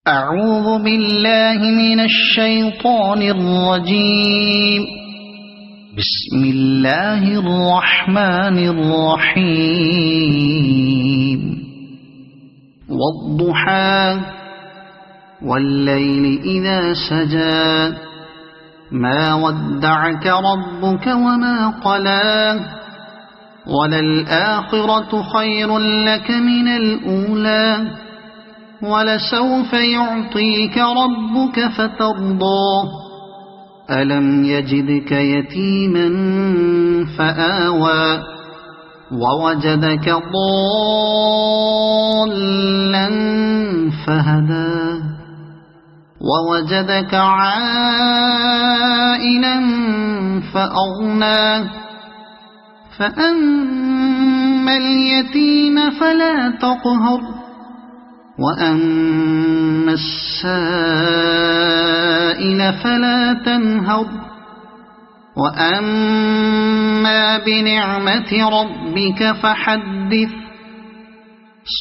أعوذ بالله من الشيطان الرجيم. بسم الله الرحمن الرحيم. والضحى والليل إذا سجى ما ودعك ربك وما قلى وللآخرة خير لك من الأولى ولسوف يعطيك ربك فترضى ألم يجدك يتيما فآوى ووجدك ضالا فهدى ووجدك عائلا فأغنى فأما اليتيم فلا تقهر وأما السائل فلا تنهر وأما بنعمة ربك فحدث.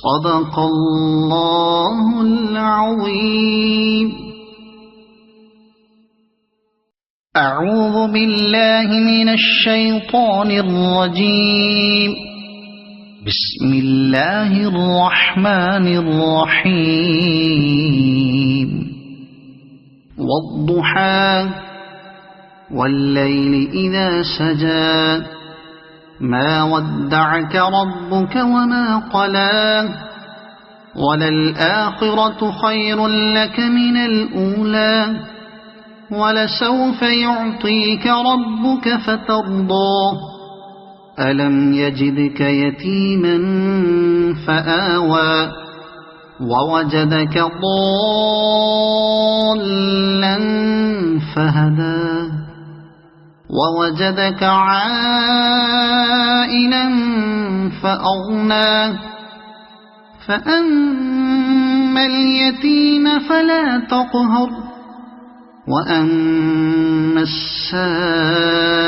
صدق الله العظيم. أعوذ بالله من الشيطان الرجيم. بسم الله الرحمن الرحيم. والضحى والليل إذا سجى ما ودعك ربك وما قلى وللآخرة خير لك من الأولى ولسوف يعطيك ربك فترضى ألم يجدك يتيما فآوى ووجدك ضالا فهدى ووجدك عائلا فأغنى فأما اليتيم فلا تقهر وأما السائل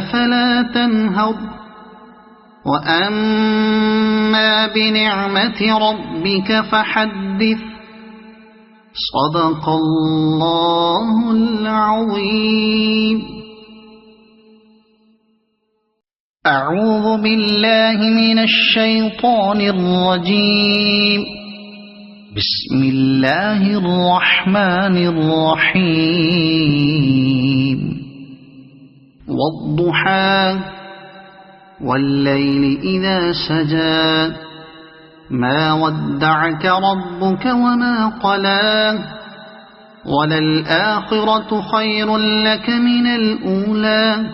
فلا تنهر وأما بنعمة ربك فحدث. صدق الله العظيم. أعوذ بالله من الشيطان الرجيم. بسم الله الرحمن الرحيم. والضحى والليل إذا سجى ما ودعك ربك وما قلى وللآخرة خير لك من الأولى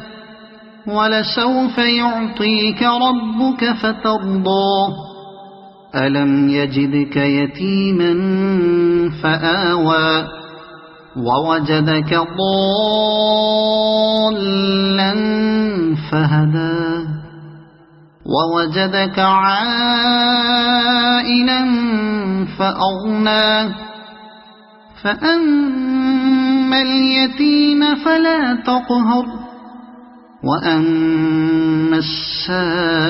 ولسوف يعطيك ربك فترضى ألم يجدك يتيما فآوى ووجدك ضالا فهدى ووجدك عائلا فأغنى فأما اليتيم فلا تقهر وأما السائل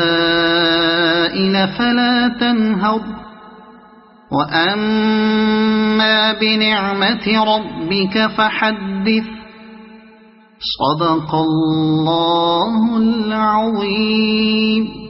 فلا تنهر وأما بنعمة ربك فحدث. صدق الله العظيم.